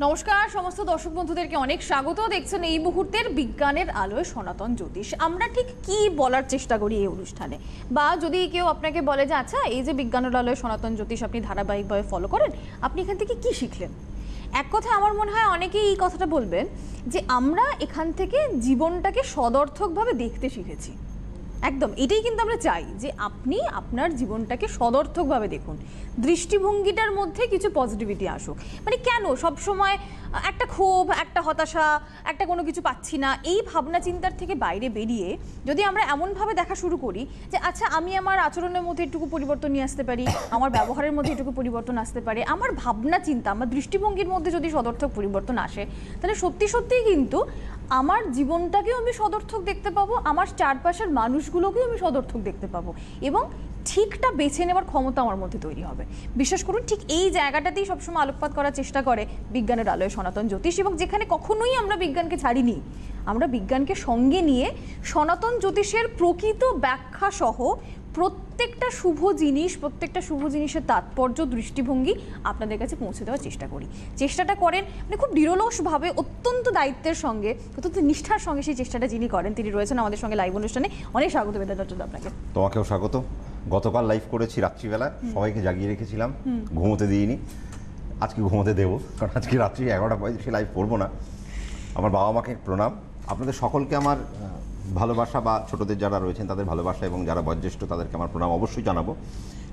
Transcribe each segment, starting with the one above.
নমস্কার সমস্ত দর্শক বন্ধুদেরকে অনেক স্বাগত। দেখছেন এই মুহূর্তের বিজ্ঞানের আলোয় সনাতন জ্যোতিষ। আমরা ঠিক কি বলার চেষ্টা করি এই অনুষ্ঠানে, বা যদি কেউ আপনাকে বলে যে আচ্ছা এই যে বিজ্ঞানের আলোয় সনাতন জ্যোতিষ আপনি ধারাবাহিকভাবে ফলো করেন, আপনি এখান থেকে কি শিখলেন? এক কথা আমার মনে হয় অনেকেই এই কথাটা বলবেন যে আমরা এখান থেকে জীবনটাকে সদর্থকভাবে দেখতে শিখেছি। একদম এটাই কিন্তু আমরা চাই যে আপনি আপনার জীবনটাকে সদর্থকভাবে দেখুন, দৃষ্টিভঙ্গিটার মধ্যে কিছু পজিটিভিটি আসুক। মানে কেন সব সময় একটা ক্ষোভ, একটা হতাশা, একটা কোনো কিছু পাচ্ছি না, এই ভাবনা চিন্তার থেকে বাইরে বেরিয়ে যদি আমরা এমনভাবে দেখা শুরু করি যে আচ্ছা আমি আমার আচরণের মধ্যে একটু পরিবর্তন নিয়ে আসতে পারি, আমার ব্যবহারের মধ্যে একটু পরিবর্তন আসতে পারে, আমার ভাবনা চিন্তা, আমার দৃষ্টিভঙ্গির মধ্যে যদি সদর্থক পরিবর্তন আসে, তাহলে সত্যি সত্যিই কিন্তু আমার জীবনটাকেও আমি সদর্থক দেখতে পাবো, আমার চারপাশের মানুষগুলোকেও আমি সদর্থক দেখতে পাবো, এবং ঠিকটা বেছে নেওয়ার ক্ষমতা আমার মধ্যে তৈরি হবে। বিশ্বাস করুন ঠিক এই জায়গাটাতেই সবসময় আলোকপাত করার চেষ্টা করে বিজ্ঞানের আলোয় সনাতন জ্যোতিষ, এবং যেখানে কখনোই আমরা বিজ্ঞানকে ছাড়িনি, আমরা বিজ্ঞানকে সঙ্গে নিয়ে সনাতন জ্যোতিষের প্রকৃত ব্যাখ্যা সহ প্রত্যেকটা শুভ জিনিস, প্রত্যেকটা শুভ জিনিসের তাৎপর্য, দৃষ্টিভঙ্গি আপনাদের কাছে পৌঁছে দেওয়ার চেষ্টা করি। চেষ্টাটা করেন মানে খুব নিরলসভাবে, অত্যন্ত দায়িত্বের সঙ্গে, অত্যন্ত নিষ্ঠার সঙ্গে সেই চেষ্টাটা যিনি করেন তিনি রয়েছেন আমাদের সঙ্গে লাইভ অনুষ্ঠানে। অনেক স্বাগত বেদান্ত আপনাকে। তোমাকেও স্বাগত। গতকাল লাইভ করেছি রাত্রিবেলা, সবাইকে জাগিয়ে রেখেছিলাম, ঘুমোতে দিইনি। আজকে ঘুমোতে দেবো, কারণ আজকে রাত্রি 11:35 লাইভ করবো না। আমার বাবা মাকে প্রণাম, আপনাদের সকলকে আমার ভালোবাসা, বা ছোটদের যারা রয়েছেন তাদের ভালোবাসা, এবং যারা বয়োজ্যেষ্ঠ তাদেরকে আমার প্রণাম অবশ্যই জানাবো।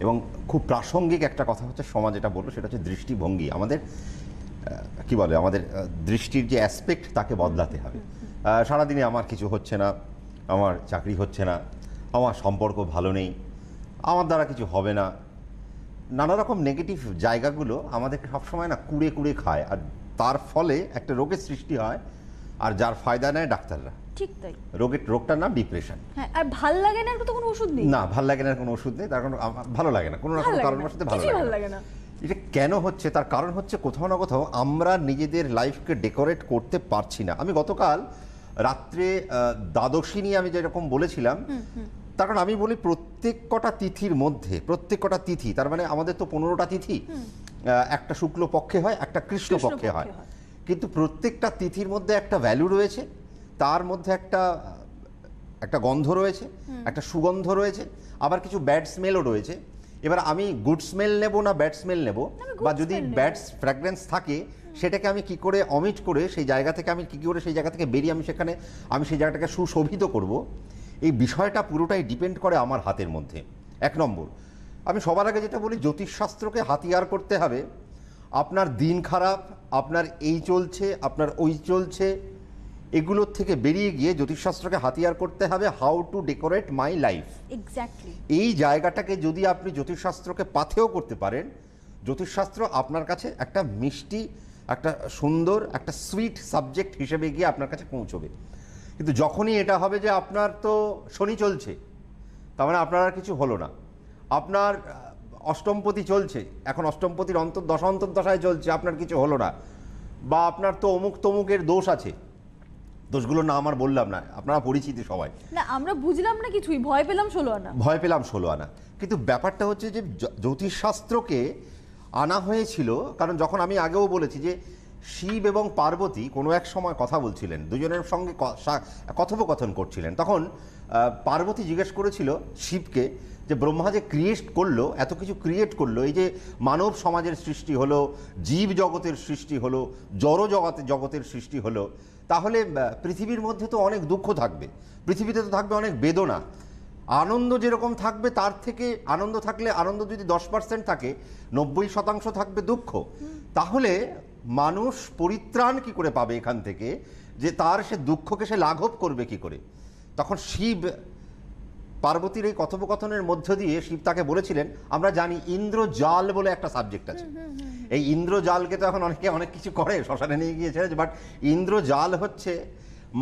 এবং খুব প্রাসঙ্গিক একটা কথা হচ্ছে, সমাজ যেটা বললো সেটা হচ্ছে দৃষ্টিভঙ্গি। আমাদের কি বলে, আমাদের দৃষ্টির যে অ্যাসপেক্ট তাকে বদলাতে হবে। সারাদিনে আমার কিছু হচ্ছে না, আমার চাকরি হচ্ছে না, আমার সম্পর্ক ভালো নেই, আমার দ্বারা কিছু হবে না, নানা রকম নেগেটিভ জায়গাগুলো আমাদেরকে সবসময় না কুড়ে কুড়ে খায়, আর তার ফলে একটা রোগের সৃষ্টি হয়, আর যার ফায়দা নেয় ডাক্তাররা। ঠিক তাই, রোগটার নাম ডিপ্রেশন। হ্যাঁ, আর ভাল লাগে না, তো কোনো ওষুধ নেই। না, ভাল লাগে না কোনো ওষুধ নেই, তার কারণ ভালো লাগে না, কোনো রকম কারণের সাথে ভালো লাগে না। এটা কেন হচ্ছে, তার কারণ হচ্ছে কোথাও না কোথাও আমরা নিজেদের লাইফকে ডেকোরেট করতে পারছি না। আমি গতকাল রাত্রে দ্বাদশী নিয়ে আমি যেরকম বলেছিলাম, তার কারণ আমি বলি প্রত্যেক কটা তিথির মধ্যে, প্রত্যেক কটা তিথি, তার মানে আমাদের তো 15টা তিথি, একটা শুক্ল পক্ষে হয়, একটা কৃষ্ণ পক্ষে হয়, কিন্তু প্রত্যেকটা তিথির মধ্যে একটা ভ্যালু রয়েছে, তার মধ্যে একটা গন্ধ রয়েছে, একটা সুগন্ধ রয়েছে, আবার কিছু ব্যাড স্মেলও রয়েছে। এবার আমি গুড স্মেল নেব না ব্যাড স্মেল নেব, বা যদি ব্যাড ফ্র্যাগ্রেন্স থাকে সেটাকে আমি কি করে অমিট করে সেই জায়গা থেকে, আমি কি করে সেই জায়গা থেকে বেরিয়ে আমি সেই জায়গাটাকে সুশোভিত করব, এই বিষয়টা পুরোটাই ডিপেন্ড করে আমার হাতের মধ্যে। 1 নম্বর, আমি সবার আগে যেটা বলি, জ্যোতিষশাস্ত্রকে হাতিয়ার করতে হবে। আপনার দিন খারাপ, আপনার এই চলছে, আপনার ওই চলছে, এগুলোর থেকে বেরিয়ে গিয়ে জ্যোতিষশাস্ত্রকে হাতিয়ার করতে হবে how to decorate my life. Exactly এই জায়গাটাকে যদি আপনি জ্যোতিষশাস্ত্রকে পাথেয় করতে পারেন, জ্যোতিষশাস্ত্র আপনার কাছে একটা মিষ্টি, একটা সুন্দর, একটা সুইট সাবজেক্ট হিসেবে গিয়ে আপনার কাছে পৌঁছবে। কিন্তু যখনই এটা হবে যে আপনার তো শনি চলছে, তার মানে আপনার আর কিছু হলো না, আপনার অষ্টমপতি চলছে, এখন অষ্টমপতির অন্তর্দশায় চলছে, আপনার কিছু হলো না, বা আপনার তো অমুক তমুকের দোষ আছে, দোষগুলোর না আমার বললাম না, আপনারা পরিচিত সবাই, না আমরা বুঝলাম না কিছুই, ভয় পেলাম 16 আনা। কিন্তু ব্যাপারটা হচ্ছে যে জ্যোতিষশাস্ত্রকে আনা হয়েছিল, কারণ যখন আমি আগেও বলেছি যে শিব এবং পার্বতী কোনো এক সময় কথা বলছিলেন, দুজনের সঙ্গে কথোপকথন করছিলেন, তখন পার্বতী জিজ্ঞেস করেছিল শিবকে যে ব্রহ্মা যে ক্রিয়েট করলো, এত কিছু ক্রিয়েট করলো, এই যে মানব সমাজের সৃষ্টি হলো, জীব জগতের সৃষ্টি হলো, জড় জগতের সৃষ্টি হলো, তাহলে পৃথিবীর মধ্যে তো অনেক দুঃখ থাকবে, পৃথিবীতে তো থাকবে অনেক বেদনা, আনন্দ যেরকম থাকবে তার থেকে আনন্দ থাকলে, আনন্দ যদি 10% থাকে, 90% থাকবে দুঃখ। তাহলে মানুষ পরিত্রাণ কি করে পাবে এখান থেকে, যে তার সে দুঃখকে সে লাঘব করবে কি করে? তখন শিব পার্বতীর এই কথোপকথনের মধ্য দিয়ে শিব তাকে বলেছিলেন, আমরা জানি ইন্দ্রজাল বলে একটা সাবজেক্ট আছে, এই ইন্দ্রজালকে তো এখন অনেকে অনেক কিছু করে, শ্মশানে নিয়ে গিয়েছে, বাট ইন্দ্রজাল হচ্ছে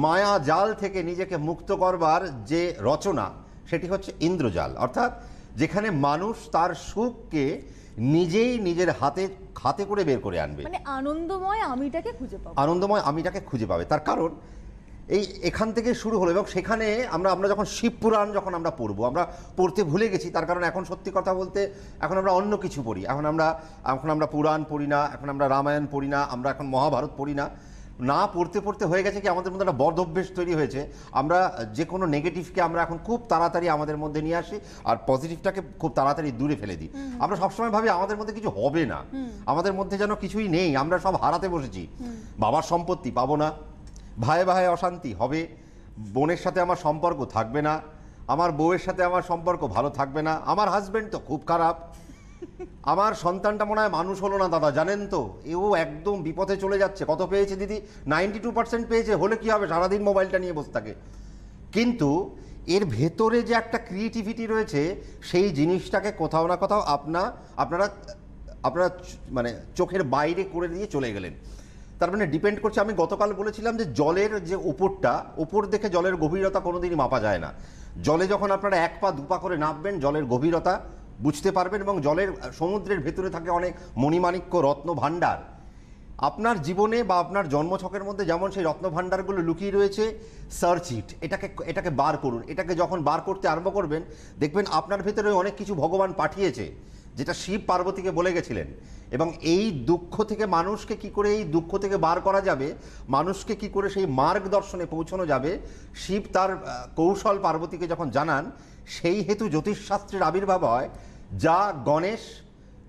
মায়া জাল থেকে নিজেকে মুক্ত করবার যে রচনা, সেটি হচ্ছে ইন্দ্রজাল। অর্থাৎ যেখানে মানুষ তার সুখকে নিজেই নিজের হাতে করে বের করে আনবে, মানে আনন্দময় আমিটাকে খুঁজে পাবে, আনন্দময় আমিটাকে খুঁজে পাবে। তার কারণ এখান থেকে শুরু হলো এবং সেখানে আমরা যখন শিবপুরাণ যখন আমরা পড়বো, আমরা পড়তে ভুলে গেছি। তার কারণ এখন সত্যি কথা বলতে এখন আমরা অন্য কিছু পড়ি। এখন আমরা পুরাণ পড়ি না, এখন আমরা রামায়ণ পড়ি না, আমরা এখন মহাভারত পড়ি না। না পড়তে পড়তে হয়ে গেছে কি আমাদের মধ্যে একটা বদ অভ্যেস তৈরি হয়েছে। আমরা যে কোনো নেগেটিভকে আমরা এখন খুব তাড়াতাড়ি আমাদের মধ্যে নিয়ে আসি আর পজিটিভটাকে খুব তাড়াতাড়ি দূরে ফেলে দিই। আমরা সবসময় ভাবি আমাদের মধ্যে কিছু হবে না, আমাদের মধ্যে যেন কিছুই নেই, আমরা সব হারাতে বসেছি। বাবার সম্পত্তি পাবো না, ভাইয়ে ভাইয়ে অশান্তি হবে, বোনের সাথে আমার সম্পর্ক থাকবে না, আমার বউয়ের সাথে আমার সম্পর্ক ভালো থাকবে না, আমার হাজবেন্ড তো খুব খারাপ, আমার সন্তানটা মনে হয় মানুষ হলো না দাদা, জানেন তো এও একদম বিপথে চলে যাচ্ছে। কত পেয়েছে দিদি? 92% পেয়েছে। হলে কি হবে? সারাদিন মোবাইলটা নিয়ে বসে থাকে। কিন্তু এর ভেতরে যে একটা ক্রিয়েটিভিটি রয়েছে সেই জিনিসটাকে কোথাও না কোথাও আপনারা মানে চোখের বাইরে করে দিয়ে চলে গেলেন। তার মানে ডিপেন্ড করছে, আমি গতকাল বলেছিলাম যে জলের যে ওপর দেখে জলের গভীরতা কোনোদিনই মাপা যায় না। জলে যখন আপনারা 1 পা 2 পা করে নামবেন জলের গভীরতা বুঝতে পারবেন এবং সমুদ্রের ভেতরে থাকে অনেক মণিমাণিক্য রত্ন ভাণ্ডার। আপনার জীবনে বা আপনার জন্মছকের মধ্যে যেমন সেই রত্ন ভাণ্ডারগুলো লুকিয়ে রয়েছে, সার্চ ইট, এটাকে বার করুন। এটাকে যখন বার করতে আরম্ভ করবেন দেখবেন আপনার ভেতরে অনেক কিছু ভগবান পাঠিয়েছে, যেটা শিব পার্বতীকে বলে গেছিলেন। এবং এই দুঃখ থেকে মানুষকে কি করে এই দুঃখ থেকে বার করা যাবে, মানুষকে কি করে সেই মার্গদর্শনে পৌঁছানো যাবে, শিব তার কৌশল পার্বতীকে যখন জানান, সেই হেতু জ্যোতিষশাস্ত্রের আবির্ভাব হয়, যা গণেশ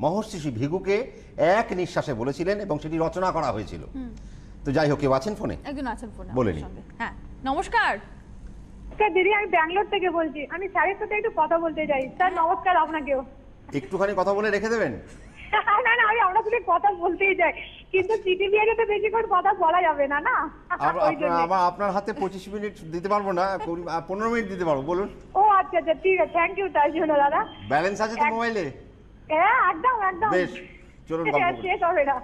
মহর্ষি ভিগুকে এক নিঃশ্বাসে বলেছিলেন এবং সেটি রচনা করা হয়েছিল। তো যাই হোক, কেউ আছেন ফোনে? একজন আছেন ফোনে, বলে নিন। হ্যাঁ, নমস্কার স্যার। দিদি, আমি ব্যাঙ্গালোর থেকে বলছি। আমি স্যারের সাথে একটু কথা বলতে চাই। স্যার নমস্কার আপনাকেও। একটুখানি কথা বলে রেখে দেবেন। না না, আমি আপনার সাথে কথা বলতেই চাই, কিন্তু চিঠি দিয়ে তো বেশিক্ষণ কথা বলা যাবে না, না ওই জন্য। আপনার হাতে 25 মিনিট দিতে পারবো না, 15 মিনিট দিতে পারবো, বলুন। ও আচ্ছা আচ্ছা, ঠিক আছে, থ্যাংক ইউ তার জন্য দাদা। ব্যালেন্স আছে তো মোবাইলে? হ্যাঁ, একদম একদম। বেশ, চলুন গল্প করি। শেষ হবে না।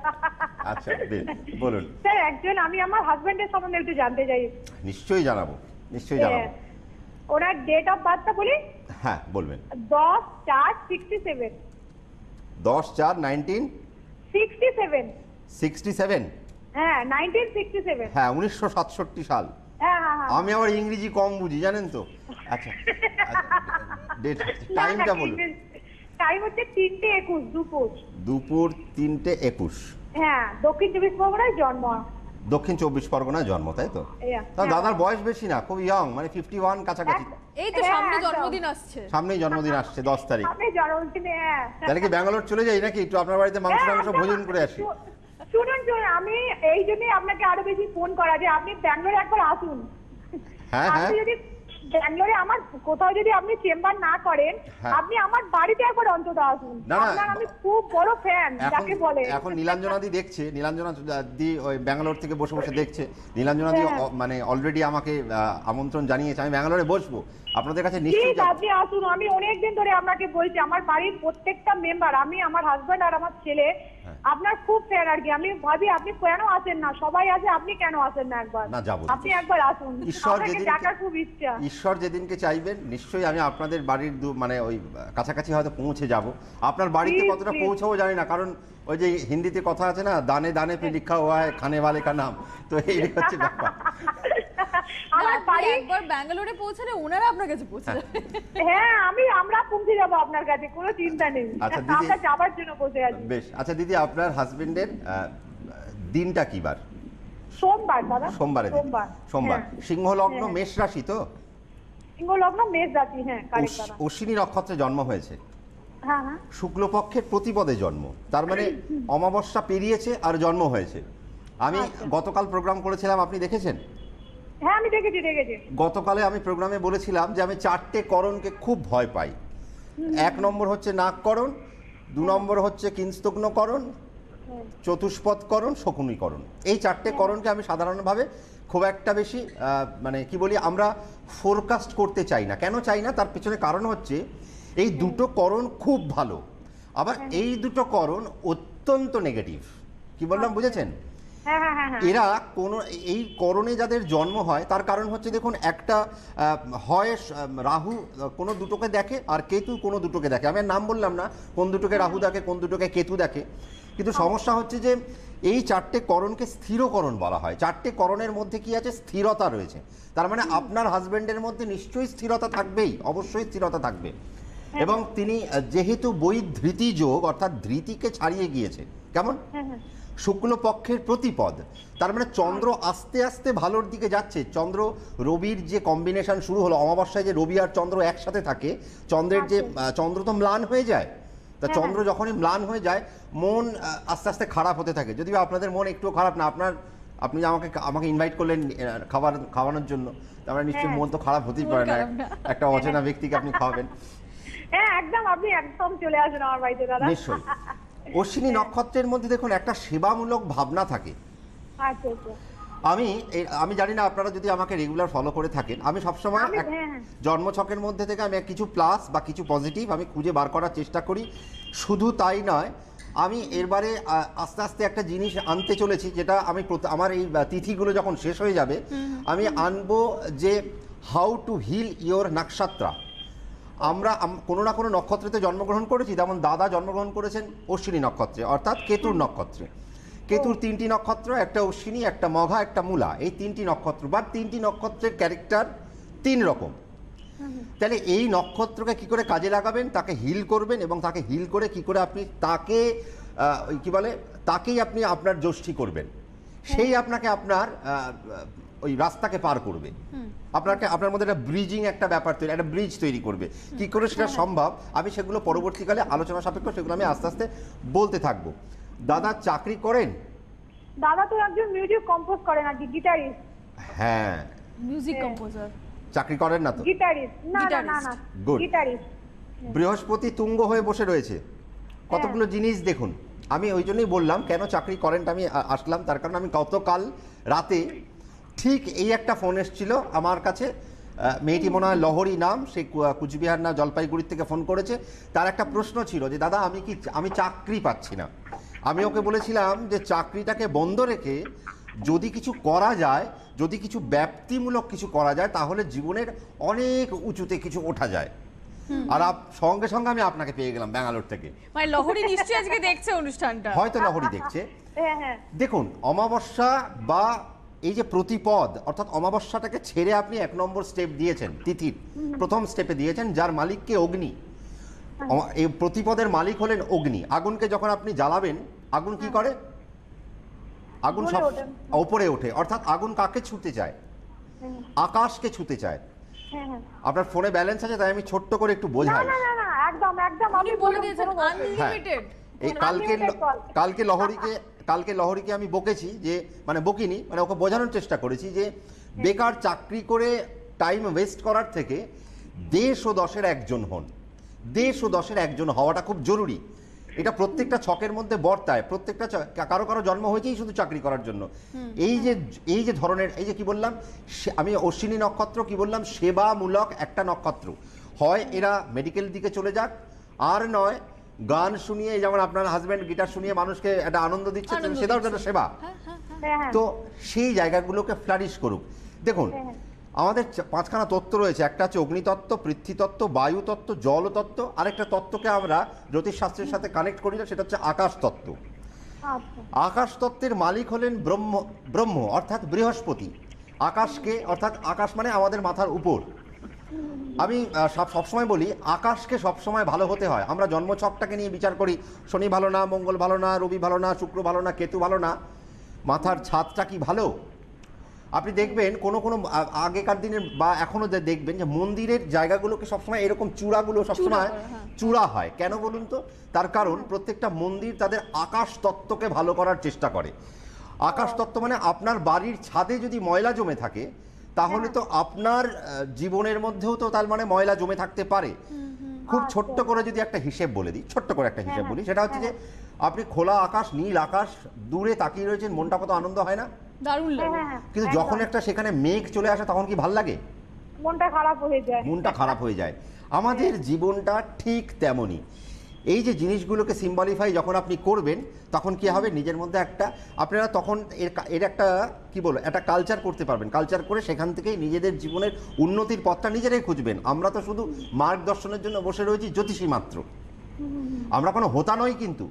আচ্ছা বেশ, বলুন। স্যার, আমি আমার হাজবেন্ডের সম্বন্ধে একটু জানতে চাই। নিশ্চয়ই জানাবো, নিশ্চয়ই জানাবো। ওনার ডেট অফ বার্থটা বলি? হ্যাঁ বলবেন। 10/4/67। 10/4/1967। 67। হ্যাঁ, 1967। হ্যাঁ, 1967 সাল। হ্যাঁ হ্যাঁ হ্যাঁ। আমি আবার ইংরেজি কম বুঝি, জানেন তো। আচ্ছা, ডেট, টাইমটা বলুন। টাইম হচ্ছে 3:21 দুপুর। দুপুর 3:21। হ্যাঁ, দক্ষিণ 24 পরগনায় জন্ম। দক্ষিণ 24 পরগনায় জন্ম, তাই তো? দাদার বয়স বেশি না, খুব ইয়ং, মানে 51 কাছাকাছি। এই তো সামনে জন্মদিন আসছে, সামনেই জন্মদিন আসছে 10 তারিখ। আমি জন্মদিনে তাহলে কি ব্যাঙ্গালোর চলে যাই নাকি? একটু আপনার বাড়িতে মাংস ভোজন করে আসি। শুনুন, আমি এই জন্যই আপনাকে আরো বেশি ফোন করা যে আপনি ব্যাঙ্গালোরে একবার আসুন। হ্যাঁ হ্যাঁ, আপনি যদি ব্যাঙ্গালোরে আমার কোথাও যদি আপনি চেম্বার না করেন, আপনি আমার বাড়িতে একবার অন্তত আসুন। আপনার আমি খুব বড় ফ্যান, যাকে বলে। এখন নীলাঞ্জনা দি দেখছে, নীলাঞ্জনা দি ওই ব্যাঙ্গালোর থেকে বসে বসে দেখছে। নীলাঞ্জনা দি মানে অলরেডি আমাকে আমন্ত্রণ জানিয়েছে, আমি ব্যাঙ্গালোরে বসবো, আপনাদের কাছে নিশ্চয়ই আপনি আসুন। আমি অনেকদিন ধরে আপনাকে বলছি, আমার বাড়ির প্রত্যেকটা মেম্বার, আমি, আমার হাজবেন্ড আর আমার ছেলে আপনার খুব ফ্যান আর কি। আমি ভাবি আপনি কেন আসেন না, সবাই আছে, আপনি কেন আসেন না একবার? না, যাবো। আপনি একবার আসুন, আপনাকে দেখার খুব ইচ্ছা। ঈশ্বর যেদিনকে চাইবেন নিশ্চয়ই আমি আপনাদের বাড়ির মানে ওই কাছাকাছি হয়তো পৌঁছে যাব। আপনার বাড়িতে কতটা পৌঁছাবো জানি না, কারণ ওই যে হিন্দিতে কথা আছে না, দানে দানে পে লিখা হুয়া হ্যায় খানে ওয়ালে কা নাম, তো এই হচ্ছে ব্যাপার। আমার বাড়ি একবার ব্যাঙ্গালোরে পৌঁছালে ওনারা আপনার কাছে পৌঁছে যাবে। হ্যাঁ, আমরা পৌঁছে যাবো আপনার কাছে, কোনো চিন্তা নেই। আচ্ছা দিদি, আমরা যাবার জন্য বসে আছি। বেশ। আচ্ছা দিদি, আপনার হাজবেন্ডের দিনটা কি বার? সোমবার দাদা। সোমবারে? সোমবার। সিংহ লগ্ন, মেষ রাশি তো? সিংহ লগ্ন, মেষ রাশি। হ্যাঁ, কারেক্ট দাদা। অশ্বিনী নক্ষত্রে জন্ম হয়েছে। হ্যাঁ হ্যাঁ। শুক্লপক্ষের প্রতিপদে জন্ম, তার মানে অমাবস্যা পেরিয়েছে আর জন্ম হয়েছে। আমি গতকাল প্রোগ্রাম করেছিলাম, আপনি দেখেছেন? হ্যাঁ, আমি দেখেছি। গতকালে আমি প্রোগ্রামে বলেছিলাম যে আমি 4টে করণকে খুব ভয় পাই। 1 নম্বর হচ্ছে নাগকরণ, 2 নম্বর হচ্ছে কিংস্তগ্নকরণ, চতুষ্পদকরণ, শকুনীকরণ। এই 4টে করণকে আমি সাধারণভাবে খুব একটা বেশি মানে কি বলি, আমরা ফোরকাস্ট করতে চাই না। কেন চাই না? তার পেছনে কারণ হচ্ছে এই দুটো করণ খুব ভালো, আবার এই দুটো করণ অত্যন্ত নেগেটিভ। কি বললাম, বুঝেছেন? এরা কোনো এই করণে যাদের জন্ম হয় তার কারণ হচ্ছে, দেখুন, একটা হয় রাহু কোনো দুটোকে দেখে আর কেতু কোনো দুটোকে দেখে। আমি নাম বললাম না কোন দুটোকে রাহু দেখে, কোন দুটোকে কেতু দেখে, কিন্তু সমস্যা হচ্ছে যে এই চারটে করণকে স্থিরকরণ বলা হয়। চারটে করণের মধ্যে কি আছে? স্থিরতা রয়েছে। তার মানে আপনার হাজবেন্ডের মধ্যে নিশ্চয়ই স্থিরতা থাকবেই, অবশ্যই স্থিরতা থাকবে। এবং তিনি যেহেতু বৈধৃতি যোগ, অর্থাৎ ধৃতিকে ছাড়িয়ে গিয়েছে, কেমন শুক্লপক্ষের প্রতিপদ, তার মানে চন্দ্র আস্তে আস্তে ভালোর দিকে যাচ্ছে। চন্দ্র রবির যে কম্বিনেশন শুরু হলো, অমাবস্যায় যে রবি আর চন্দ্র একসাথে থাকে, চন্দ্রের যে চন্দ্র তো ম্লান হয়ে যায়, তা চন্দ্র যখনই ম্লান হয়ে যায় মন আস্তে আস্তে খারাপ হতে থাকে। যদিও আপনাদের মন একটু খারাপ না, আপনি যে আমাকে ইনভাইট করলেন খাওয়ানোর জন্য, তার নিশ্চয়ই মন তো খারাপ হতেই পারে না, একটা অচেনা ব্যক্তিকে আপনি খাওয়াবেন। হ্যাঁ একদম, আপনি একদম চলে আসেন আমার বাড়িতে দাদা। নিশ্চয়ই। অশ্বিনী নক্ষত্রের মধ্যে দেখুন একটা সেবামূলক ভাবনা থাকে। আচ্ছা আচ্ছা। আমি জানি না আপনারা যদি আমাকে রেগুলার ফলো করে থাকেন, আমি সবসময় জন্মছকের মধ্যে থেকে আমি কিছু প্লাস বা কিছু পজিটিভ আমি খুঁজে বার করার চেষ্টা করি। শুধু তাই নয়, আমি এরবারে আস্তে আস্তে একটা জিনিস আনতে চলেছি, যেটা আমি আমার এই তিথিগুলো যখন শেষ হয়ে যাবে আমি আনবো যে হাউ টু হিল ইয়োর নক্ষত্রা। আমরা কোনো না কোনো নক্ষত্রেতে জন্মগ্রহণ করেছি, যেমন দাদা জন্মগ্রহণ করেছেন অশ্বিনী নক্ষত্রে, অর্থাৎ কেতুর নক্ষত্রে। কেতুর 3টি নক্ষত্র, একটা অশ্বিনী, একটা মঘা, একটা মূলা। এই 3টি নক্ষত্র বা 3টি নক্ষত্রের ক্যারেক্টার 3 রকম। তাহলে এই নক্ষত্রকে কি করে কাজে লাগাবেন, তাকে হিল করবেন, এবং তাকে হিল করে কি করে আপনি তাকে তাকেই আপনি আপনার যষ্টি করবেন, সেই আপনাকে আপনার ওই রাস্তাকে পার করবে, আপনার মধ্যে একটা ব্রিজিং একটা ব্যাপার তৈরি, একটা ব্রিজ তৈরি করবে। কি করে সেটা সম্ভব, আমি সেগুলো পরবর্তীকালে আলোচনা সাপেক্ষ সেগুলো আমি আস্তে আস্তে বলতে থাকবো। দাদা চাকরি করেন? দাদা তো একজন মিউজিক কম্পোজ করেন আর কি, গিটারিস্ট। হ্যাঁ, মিউজিক কম্পোজার। চাকরি করেন না তো? গিটারিস্ট। না না না না, গিটারিস্ট। বৃহস্পতি তুঙ্গ হয়ে বসে রয়েছে, কতগুলো জিনিস দেখুন। আমি ওই জন্যই বললাম কেন চাকরি করেনটা আমি আসলাম, তার কারণ আমি গতকাল রাতে ঠিক এই একটা ফোন এসেছিল আমার কাছে। মেয়েটি মনে হয় লহরী নাম, সে কুচবিহার না জলপাইগুড়ির থেকে ফোন করেছে। তার একটা প্রশ্ন ছিল যে দাদা আমি চাকরি পাচ্ছি না। আমি ওকে বলেছিলাম যে চাকরিটাকে বন্ধ রেখে যদি কিছু করা যায়, যদি কিছু ব্যাপ্তিমূলক কিছু করা যায়, তাহলে জীবনের অনেক উঁচুতে কিছু ওঠা যায়। আর সঙ্গে সঙ্গে আমি আপনাকে পেয়ে গেলাম ব্যাঙ্গালোর থেকে। মানে লহরী নিশ্চয়ই আজকে দেখছে অনুষ্ঠানটা, হয়তো লহরী দেখছে। হ্যাঁ দেখুন, অমাবস্যা বা এই যে প্রতিপদ, অর্থাৎ অমাবস্যাটাকে ছেড়ে আপনি 1 নম্বর স্টেপ দিয়েছেন, তিথির প্রথম স্টেপে দিয়েছেন, যার মালিককে অগ্নি। এই প্রতিপদের মালিক হলেন অগ্নি। আগুনকে যখন আপনি জ্বালাবেন, আগুন কি করে? আগুন সব উপরে ওঠে, অর্থাৎ আগুন কাকে ছুঁতে চায়? আকাশকে ছুঁতে চায়। আপনার ফোনে ব্যালেন্স আছে, তাই আমি ছোট্ট করে একটু বোঝাই। না না না, একদম একদম আপনি বলে দিয়েছেন আনলিমিটেড। এই কালকে লহরীকে আমি বকেছি, যে মানে বকিনি, মানে ওকে বোঝানোর চেষ্টা করেছি যে বেকার চাকরি করে টাইম ওয়েস্ট করার থেকে দেশ ও দশের একজন হন। দেশ ও দশের একজন হওয়াটা খুব জরুরি। এটা প্রত্যেকটা ছকের মধ্যে বর্তায়। প্রত্যেকটা কারো কারো জন্ম হয়েছেই শুধু চাকরি করার জন্য। এই যে ধরনের, এই যে কি বললাম আমি, অশ্বিনী নক্ষত্র কি বললাম, সেবামূলক একটা নক্ষত্র। হয় এরা মেডিকেল দিকে চলে যাক, আর নয় গান শুনিয়ে, যেমন আপনার হাজব্যান্ড গিটার শুনিয়ে মানুষকে একটা আনন্দ দিচ্ছে, সেটাও একটা সেবা। তো সেই জায়গাগুলোকে ফ্লারিশ করুক। দেখুন, আমাদের 5খানা তত্ত্ব রয়েছে। একটা হচ্ছে অগ্নিতত্ত্ব, পৃথ্বীতত্ত্ব, বায়ুতত্ত্ব, জলতত্ত্ব। আরেকটা তত্ত্বকে আমরা জ্যোতিষশাস্ত্রের সাথে কানেক্ট করি না, সেটা হচ্ছে আকাশ তত্ত্ব। আকাশ তত্ত্বের মালিক হলেন ব্রহ্ম অর্থাৎ বৃহস্পতি। আকাশকে, অর্থাৎ আকাশ মানে আমাদের মাথার উপর। আমি সবসময় বলি আকাশকে সবসময় ভালো হতে হয়। আমরা জন্মছকটাকে নিয়ে বিচার করি, শনি ভালো না, মঙ্গল ভালো না, রবি ভালো না, শুক্র ভালো না, কেতু ভালো না, মাথার ছাদটা কি ভালো? আপনি দেখবেন কোনো আগেকার দিনের বা এখনো দেখবেন যে মন্দিরের জায়গাগুলোকে সবসময় এরকম চূড়াগুলো সবসময় চূড়া হয়। কেন বলুন তো? তার কারণ প্রত্যেকটা মন্দির তাদের আকাশ তত্ত্বকে ভালো করার চেষ্টা করে। আকাশ তত্ত্ব মানে আপনার বাড়ির ছাদে যদি ময়লা জমে থাকে, তাহলে তো আপনার জীবনের মধ্যেও তো তার মানে ময়লা জমে থাকতে পারে। খুব ছোট্ট করে যদি একটা হিসেব বলে দিই, ছোট্ট করে একটা হিসেব বলি, সেটা হচ্ছে যে আপনি খোলা আকাশ, নীল আকাশ দূরে তাকিয়ে রয়েছেন, মনটা কত আনন্দ হয় না? দারুণ লাগে। কিন্তু যখন একটা সেখানে মেঘ চলে আসে, তখন কি ভাল লাগে? মনটা খারাপ হয়ে যায়। মনটা খারাপ হয়ে যায়। আমাদের জীবনটা ঠিক তেমনই। এই যে জিনিসগুলোকে সিম্বলিফাই যখন আপনি করবেন, তখন কি হবে, নিজের মধ্যে একটা আপনারা তখন এর একটা কি বলবো, একটা কালচার করতে পারবেন। কালচার করে সেখান থেকেই নিজেদের জীবনের উন্নতির পথটা নিজেরাই খুঁজবেন। আমরা তো শুধু মার্গদর্শনের জন্য বসে রয়েছি, জ্যোতিষী মাত্র। আমরা কোনো হোতা নই, কিন্তু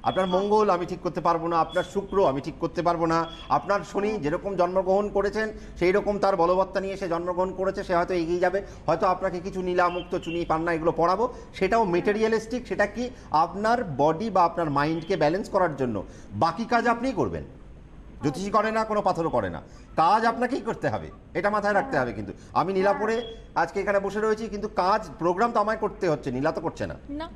আপনার মঙ্গল আমি ঠিক করতে পারবো না, আপনার শুক্র আমি ঠিক করতে পারবো না, আপনার শনি যেরকম জন্মগ্রহণ করেছেন সেই রকম তার বলবত্তা নিয়ে সে জন্মগ্রহণ করেছে, সে হয়তো এগিয়ে যাবে, হয়তো আপনাকে কিছু নীলা মুক্ত চুনি পান্না এগুলো পড়াবো, সেটাও মেটেরিয়ালিস্টিক, সেটা কি আপনার বডি বা আপনার মাইন্ডকে ব্যালেন্স করার জন্য। বাকি কাজ আপনিই করবেন, জ্যোতিষী করে না, কোনো পাথরও করে না, কাজ আপনাকেই করতে হবে, এটা মাথায় রাখতে হবে। কিন্তু আমি নীলা পরে আজকে এখানে বসে রয়েছি, কিন্তু কাজ প্রোগ্রাম তো আমায় করতে হচ্ছে, নীলা তো করছে না। না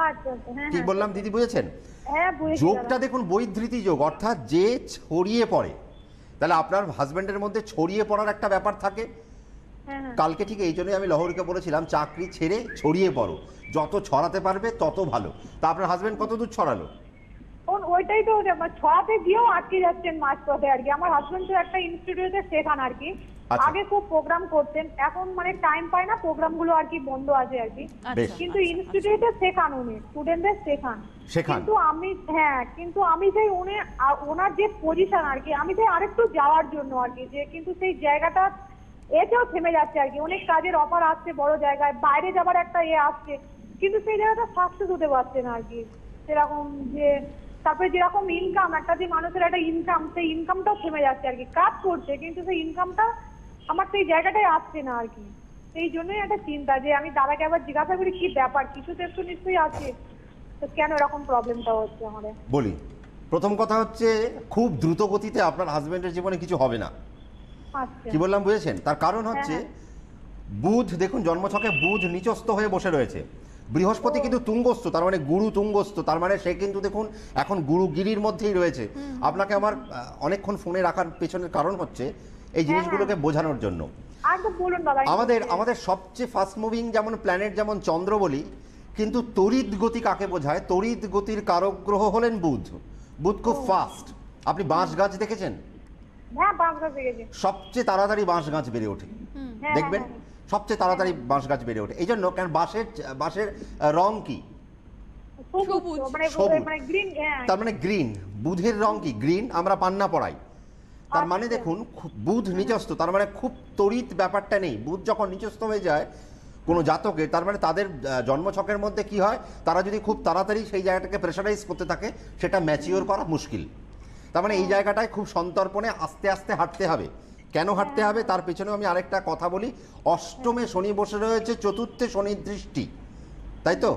আচ্ছা আচ্ছা, হ্যাঁ ঠিক বললাম দিদি, বুঝেছেন? হ্যাঁ বুঝেছি যোগটা দাদা। দেখুন বৈধৃতি যোগ, অর্থাৎ যে ছড়িয়ে পড়ে, তাহলে আপনার হাজবেন্ডের মধ্যে ছড়িয়ে পড়ার একটা ব্যাপার থাকে। হ্যাঁ হ্যাঁ কালকে ঠিক এই জন্যই আমি লহরীকে বলেছিলাম চাকরি ছেড়ে ছড়িয়ে পড়ো, যত ছড়াতে পারবে তত ভালো। তা আপনার হাজবেন্ড কত দূর ছড়ালো? ওইটাই তো ছড়াতে গিয়েও আটকে যাচ্ছেন মাঝপথে আর কি। আমার হাজবেন্ড তো একটা ইনস্টিটিউটে শেখান আর কি, আচ্ছা। আগে খুব প্রোগ্রাম করতেন, এখন মানে টাইম পায় না, প্রোগ্রাম গুলো আর কি বন্ধ আছে আর কি। বেশ। কিন্তু ইনস্টিটিউটে শেখান উনি, স্টুডেন্টদের শেখান। শেখান। কিন্তু আমি কিন্তু আমি চাই ওনার যে পজিশন আর কি, আমি চাই আরেকটু যাওয়ার জন্য আর কি, যে কিন্তু সেই জায়গাটা এতেও থেমে যাচ্ছে আর কি। অনেক কাজের অফার আসছে বড় জায়গায়, বাইরে যাবার একটা আসছে, কিন্তু সেই জায়গাটা সাকসেস হতে পারছে না আর কি। সেরকম যে তারপরে যেরকম ইনকাম, একটা যে মানুষের একটা ইনকাম, সেই ইনকামটাও থেমে যাচ্ছে আর কি। কাজ করছে কিন্তু সেই ইনকামটা আমার সেই জায়গাটায় আসছে না আর কি। সেই জন্যই একটা চিন্তা, যে আমি দাদাকে আবার জিজ্ঞাসা করি কি ব্যাপার, কিছু তো একটু নিশ্চয়ই আছে, তো কেন এরকম প্রবলেমটা হচ্ছে আমাদের। বলি, প্রথম কথা হচ্ছে খুব দ্রুত গতিতে আপনার হাজবেন্ডের জীবনে কিছু হবে না। আচ্ছা কি বললাম বুঝেছেন? তার কারণ হচ্ছে বুধ, দেখুন জন্মছকে বুধ নিচস্থ হয়ে বসে রয়েছে, বৃহস্পতি কিন্তু তুঙ্গস্থ, তার মানে গুরু তুঙ্গস্থ, তার মানে সে কিন্তু দেখুন এখন গুরুগিরির মধ্যেই রয়েছে। আপনাকে আমার অনেকক্ষণ ফোনে রাখার পেছনের কারণ হচ্ছে এই জিনিসগুলোকে বোঝানোর জন্য। একদম বলুন দাদা। আমাদের সবচেয়ে ফাস্ট মুভিং যেমন প্ল্যানেট যেমন চন্দ্র বলি, কিন্তু তড়িৎ গতি কাকে বোঝায়? তড়িৎ গতির কারক গ্রহ হলেন বুধ। বুধ খুব ফাস্ট। আপনি বাঁশ গাছ দেখেছেন? হ্যাঁ বাঁশ গাছ দেখেছি। সবচেয়ে তাড়াতাড়ি বাঁশ গাছ বেড়ে ওঠে, হ্যাঁ, দেখবেন হ্যাঁ, সবচেয়ে তাড়াতাড়ি বাঁশ গাছ বেড়ে ওঠে। এই জন্য, কারণ বাঁশের রং কি? সবুজ, মানে সবুজ। মানে গ্রিন। হ্যাঁ তার মানে গ্রিন। বুধের রং কি? গ্রিন। আমরা পান্না পড়াই। তার মানে আচ্ছা। দেখুন বুধ নিচস্থ, তার মানে খুব তড়িৎ ব্যাপারটা নেই। বুধ যখন নিচস্থ হয়ে যায় কোনো জাতকের, তার মানে তাদের জন্মছকের মধ্যে কি হয়, তারা যদি খুব তাড়াতাড়ি সেই জায়গাটাকে প্রেশারাইজ করতে থাকে, সেটা ম্যাচিওর করা মুশকিল। তার মানে এই জায়গাটায় খুব সন্তর্পণে আস্তে আস্তে হাঁটতে হবে। কেন হাঁটতে হবে তার পেছনেও আমি আরেকটা কথা বলি। অষ্টমে শনি বসে রয়েছে, চতুর্থে শনির দৃষ্টি, তাই তো?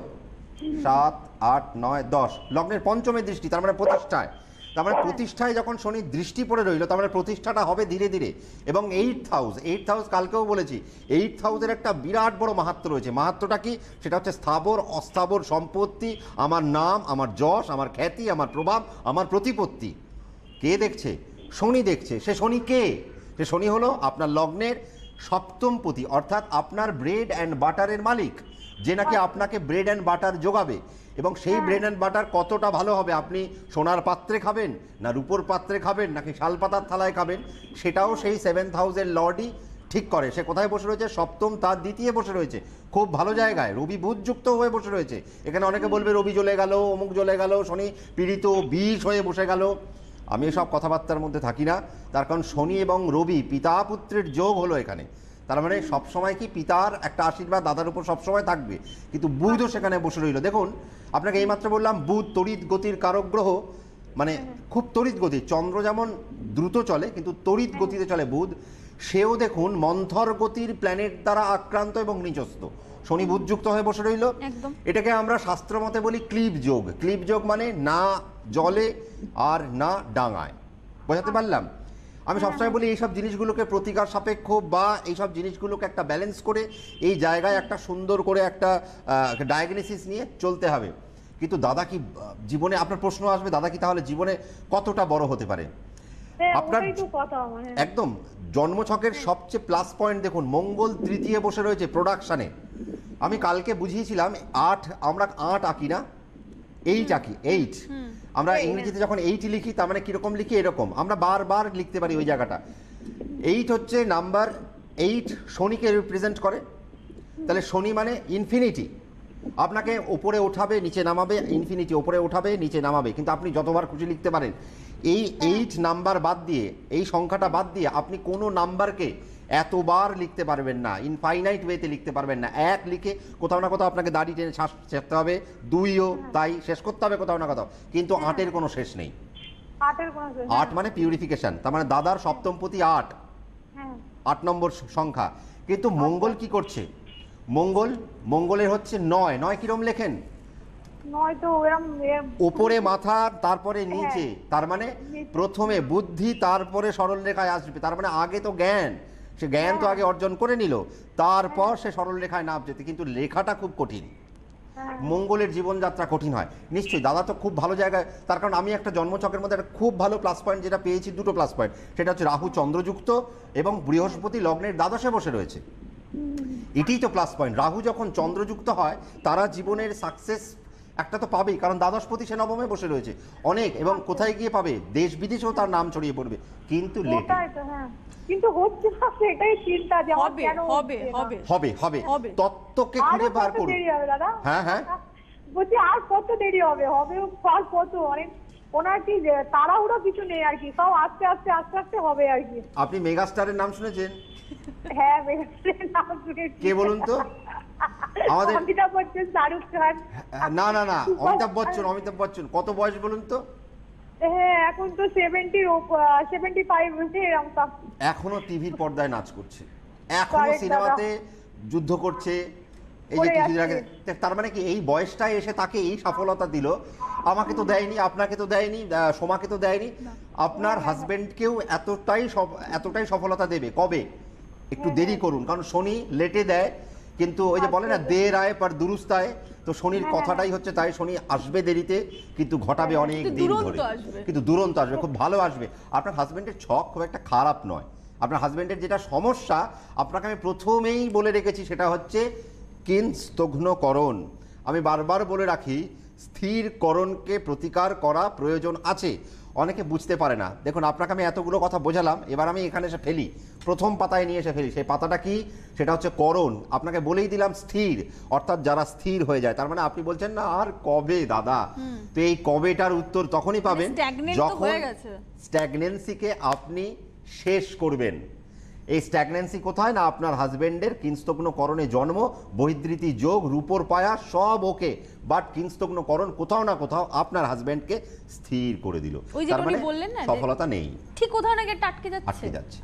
7, 8, 9, 10 লগ্নের পঞ্চমের দৃষ্টি, তার মানে প্রতিষ্ঠায়। তার মানে প্রতিষ্ঠায় যখন শনির দৃষ্টি পড়ে রইল, তার মানে প্রতিষ্ঠাটা হবে ধীরে ধীরে। এবং 8th হাউস কালকেও বলেছি, 8th হাউসের একটা বিরাট বড় মাহাত্ম্য রয়েছে। মাহাত্ম্যটা কি? সেটা হচ্ছে স্থাবর অস্থাবর সম্পত্তি, আমার নাম, আমার যশ, আমার খ্যাতি, আমার প্রভাব, আমার প্রতিপত্তি। কে দেখছে? শনি দেখছে। সে শনি কে? সে শনি হলো আপনার লগ্নের সপ্তমপতি, অর্থাৎ আপনার ব্রেড অ্যান্ড বাটারের মালিক, যে নাকি আপনাকে ব্রেড অ্যান্ড বাটার যোগাবে। এবং সেই ব্রেড অ্যান্ড বাটার কতটা ভালো হবে, আপনি সোনার পাত্রে খাবেন না রূপোর পাত্রে খাবেন নাকি শালপাতার থালায় খাবেন, সেটাও সেই 7th হাউসের লর্ডই ঠিক করে। সে কোথায় বসে রয়েছে? সপ্তম, তার দ্বিতীয় বসে রয়েছে, খুব ভালো জায়গায়। রবি বুধ যুক্ত হয়ে বসে রয়েছে। এখানে অনেকে বলবে রবি জ্বলে গেল, অমুক জ্বলে গেল, শনি পীড়িত বিষ হয়ে বসে গেল। আমি এসব কথাবার্তার মধ্যে থাকি না। তার কারণ শনি এবং রবি পিতা পুত্রের যোগ হলো এখানে। তার মানে সবসময় কি পিতার একটা আশীর্বাদ দাদার উপর সবসময় থাকবে, কিন্তু বুধও সেখানে বসে রইল। দেখুন, আপনাকে এইমাত্র বললাম বুধ তড়িৎ গতির কারক গ্রহ, মানে খুব তড়িৎ গতি। চন্দ্র যেমন দ্রুত চলে, কিন্তু তড়িৎ গতিতে চলে বুধ। সেও দেখুন মন্থর গতির প্ল্যানেট দ্বারা আক্রান্ত এবং নিচস্থ। শনি বুধ যুক্ত হয়ে বসে রইল। একদম। এটাকে আমরা শাস্ত্র মতে বলি ক্লিব যোগ। ক্লিব যোগ মানে না জলে আর না ডাঙায়। বোঝাতে পারলাম? আমি সবসময় বলি এইসব জিনিসগুলোকে প্রতিকার সাপেক্ষ বা এইসব জিনিসগুলোকে একটা ব্যালেন্স করে এই জায়গায় একটা সুন্দর করে একটা ডায়াগনোসিস নিয়ে চলতে হবে। কিন্তু দাদা কি জীবনে, আপনার প্রশ্ন আসবে, দাদা কি তাহলে জীবনে কতটা বড় হতে পারে? আপনার একদম জন্মছকের সবচেয়ে প্লাস পয়েন্ট দেখুন, মঙ্গল তৃতীয় বসে রয়েছে প্রোডাকশানে। আমি কালকে বুঝিয়েছিলাম 8, আমরা 8 আঁকি না, 8 আঁকি, 8। আমরা ইংরেজিতে যখন 8 লিখি, তার মানে কিরকম লিখি? এরকম। আমরা বারবার লিখতে পারি ওই জায়গাটা। 8 হচ্ছে নাম্বার 8, শনিকে রিপ্রেজেন্ট করে। তাহলে শনি মানে ইনফিনিটি, আপনাকে ওপরে ওঠাবে নিচে নামাবে, ইনফিনিটি ওপরে ওঠাবে নিচে নামাবে। কিন্তু আপনি যতবার খুশি লিখতে পারেন। এই 8 নাম্বার বাদ দিয়ে, এই সংখ্যাটা বাদ দিয়ে আপনি কোনো নাম্বারকে এতবার লিখতে পারবেন না, ইনফাইনাইট ওয়েতে লিখতে পারবেন না। এক লিখে কোথাও না কোথাও আপনাকে দাড়ি টেনে শ্বাস ছেড়তে হবে, দুইও তাই শেষ করতে হবে কোথাও না কোথাও, কিন্তু আটের কোনো শেষ নেই। আটের কোনো শেষ নেই। আট মানে পিউরিফিকেশন, তার মানে দাদার সপ্তমপতি 8, হ্যাঁ 8 নম্বর সংখ্যা। কিন্তু মঙ্গল কি করছে? মঙ্গলের হচ্ছে 9। 9 কিরম লেখেন? নয়তো এরম ওপরে মাথা, তারপরে নিচে, তার মানে প্রথমে বুদ্ধি, তারপরে সরল রেখায় আসবে। তার মানে আগে তো জ্ঞান, সে জ্ঞান তো আগে অর্জন করে নিল, তারপর সে সরল রেখায় নাম যেতে। কিন্তু লেখাটা খুব কঠিন, মঙ্গলের জীবনযাত্রা কঠিন হয়। নিশ্চয়ই দাদা তো খুব ভালো জায়গায়, তার কারণ আমি একটা জন্মছকের মধ্যে একটা খুব ভালো প্লাস পয়েন্ট যেটা পেয়েছি, দুটো প্লাস পয়েন্ট, সেটা হচ্ছে রাহু চন্দ্রযুক্ত এবং বৃহস্পতি লগ্নের দ্বাদশে বসে রয়েছে। এটাই তো প্লাস পয়েন্ট। রাহু যখন চন্দ্রযুক্ত হয় তারা জীবনের সাকসেস একটা তো পাবেই, কারণ দ্বাদশপতি সে নবমে বসে রয়েছে অনেক, এবং কোথায় গিয়ে পাবে? দেশ বিদেশেও তার নাম ছড়িয়ে পড়বে, কিন্তু লেট। কিন্তু হচ্ছে না, সেটাই চিন্তা যে আমার হবে কেন হবে হবে হবে হবে হবে। তত্ত্বকে খুঁজে বার করুন। দেরি হবে দাদা? হ্যাঁ হ্যাঁ, বলছি আর কত দেরি হবে? হবে আর কত, অনেক ওনার কি তাড়াহুড়ো কিছু নেই আর কি, সব আস্তে আস্তে আস্তে আস্তে হবে আর কি। আপনি মেগাস্টারের নাম শুনেছেন? হ্যাঁ মেগাস্টারের নাম শুনেছি। কে বলুন তো? আমাদের অমিতাভ বচ্চন, শাহরুখ খান। না না না, অমিতাভ বচ্চন। কত বয়স বলুন তো? হ্যাঁ এখন তো 75 এরকম। এখনো টিভির পর্দায় নাচ করছে, এখনো Correct, সিনেমাতে যুদ্ধ করছে। এই যে করে কিছুদিন আগে, যাচ্ছে। তার মানে কি এই বয়সটায় এসে তাকে এই সফলতা দিল? আমাকে তো দেয়নি, আপনাকে তো দেয়নি, সোমাকে তো দেয়নি। আপনার হাজবেন্ডকেও এতটাই সফলতা দেবে কবে? একটু দেরি করুন, কারণ শনি লেটে দেয়, কিন্তু ওই যে বলে না দের আয় পর দুরুস্ত আয়, তো শনির কথাটাই হচ্ছে তাই। শনি আসবে দেরিতে, কিন্তু ঘটাবে অনেক দিন ধরে, কিন্তু দুরন্ত আসবে, খুব ভালো আসবে। আপনার হাজবেন্ডের ছক খুব একটা খারাপ নয়। আপনার হাজবেন্ডের যেটা সমস্যা, আপনাকে আমি প্রথমেই বলে রেখেছি, সেটা হচ্ছে কিংস্তঘ্নকরণ। আমি বারবার বলে রাখি, স্থিরকরণকে প্রতিকার করা প্রয়োজন আছে। অনেকে বুঝতে পারে না। দেখুন, আপনাকে আমি এতগুলো কথা বোঝালাম, এবার আমি এখানে এসে ফেলি, প্রথম পাতায় নিয়ে এসে ফেলি। সেই পাতাটা কি? সেটা হচ্ছে করণ। আপনাকে বলেই দিলাম স্থির, অর্থাৎ যারা স্থির হয়ে যায়। তার মানে আপনি বলছেন না আর কবে দাদা, তো এই কবেটার উত্তর তখনই পাবেন যখন স্ট্যাগনেন্সিকে আপনি শেষ করবেন। এই স্ট্যাগনেন্সি কোথায়? না আপনার হাজবেন্ডের কিংস্তঘ্নকরণে জন্ম, বহির্দৃতি যোগ, রূপর পায়া সব ওকে, বাট কিংস্তঘ্নকরণ কোথাও না কোথাও আপনার হাজবেন্ডকে স্থির করে দিল। তার মানে সফলতা নেই, ঠিক কোথাও না গিয়ে আটকে যাচ্ছে।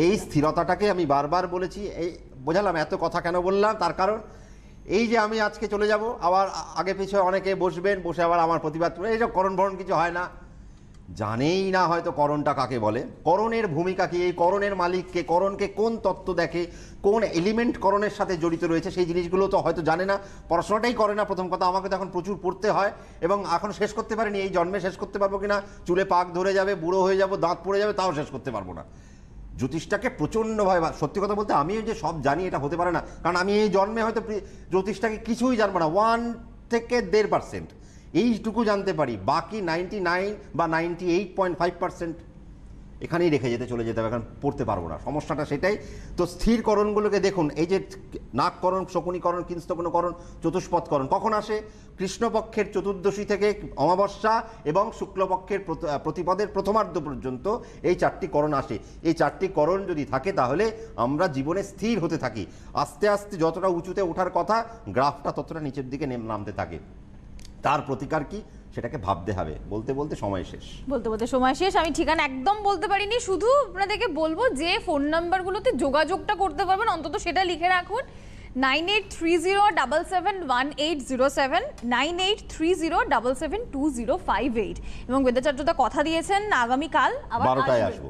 এই স্থিরতাটাকে আমি বারবার বলেছি। এই বোঝালাম এত কথা কেন বললাম, তার কারণ এই যে আমি আজকে চলে যাব, আবার আগে পিছনে অনেকে বসবেন, বসে আবার আমার প্রতিবাদ করে, এইসব করণ ভরণ কিছু হয় না, জানেই না হয়তো করণটা কাকে বলে, করণের ভূমিকা কি, এই করণের মালিককে, করণকে কোন তত্ত্ব দেখে, কোন এলিমেন্ট করণের সাথে জড়িত রয়েছে, সেই জিনিসগুলো তো হয়তো জানে না, পড়াশোনাটাই করে না। প্রথম কথা, আমাকে তো এখন প্রচুর পড়তে হয়, এবং এখন শেষ করতে পারিনি। এই জন্মে শেষ করতে পারবো কিনা, চুলে পাক ধরে যাবে, বুড়ো হয়ে যাব, দাঁত পড়ে যাবে, তাও শেষ করতে পারবো না। জ্যোতিষটাকে প্রচণ্ডভাবে, সত্যি কথা বলতে আমিও যে সব জানি এটা হতে পারে না, কারণ আমি এই জন্মে হয়তো জ্যোতিষটাকে কিছুই জানবো না, 1 থেকে 1.5%, এইটুকু জানতে পারি। বাকি 99 বা 98.5% এখানেই রেখে চলে যেতে হবে, কারণ পড়তে পারবো না, সমস্যাটা সেটাই। তো স্থিরকরণগুলোকে দেখুন, এই যে নাগকরণ, শকুনিকরণ, কিংস্তঘ্নকরণ, চতুষ্পদকরণ কখন আসে? কৃষ্ণপক্ষের চতুর্দশী থেকে অমাবস্যা এবং শুক্লপক্ষের প্রতিপদের প্রথমার্ধ পর্যন্ত এই 4টি করণ আসে। এই 4টি করণ যদি থাকে, তাহলে আমরা জীবনে স্থির হতে থাকি। আস্তে আস্তে যতটা উঁচুতে ওঠার কথা, গ্রাফটা ততটা নিচের দিকে নামতে থাকে। তার প্রতিকার কি, সেটাকে ভাবতে হবে। বলতে বলতে সময় শেষ। আমি ঠিকানা একদম বলতে পারিনি, শুধু আপনাদেরকে বলবো যে ফোন নাম্বারগুলোতে যোগাযোগটা করতে পারবেন, অন্তত সেটা লিখে রাখুন। 9830771807, 9830772058। এবং বেদাচার্যদা কথা দিয়েছেন আগামীকাল আবার 12টায় আসবো।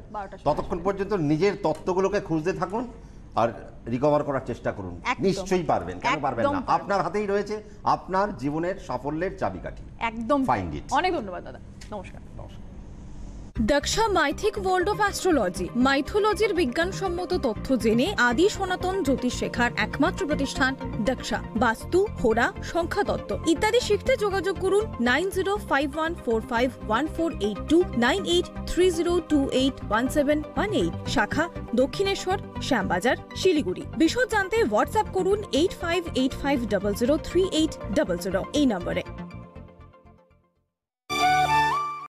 ততক্ষণ পর্যন্ত নিজের তত্ত্বগুলোকে খুঁজতে থাকুন আর রিকভার করার চেষ্টা করুন। নিশ্চয়ই পারবেন, কেন পারবেন না? আপনার হাতেই রয়েছে আপনার জীবনের সাফল্যের চাবিকাঠি। একদম ফাইন্ড ইট। অনেক ধন্যবাদ দাদা, নমস্কার। দক্ষা মাইথিক ওয়ার্ল্ড অফ অ্যাস্ট্রোলজি, মাইথোলজির বিজ্ঞানসম্মত তথ্য জেনে আদি সনাতন জ্যোতিষ শেখার একমাত্র প্রতিষ্ঠান দক্ষা। বাস্তু, হোরা, সংখ্যাতত্ত্ব ইত্যাদি শিখতে যোগাযোগ করুন 9051451482, 9830281718, শাখা দক্ষিণেশ্বর, শ্যামবাজার, শিলিগুড়ি। বিশদ জানতে হোয়াটসঅ্যাপ করুন 8585003800 এই নম্বরে।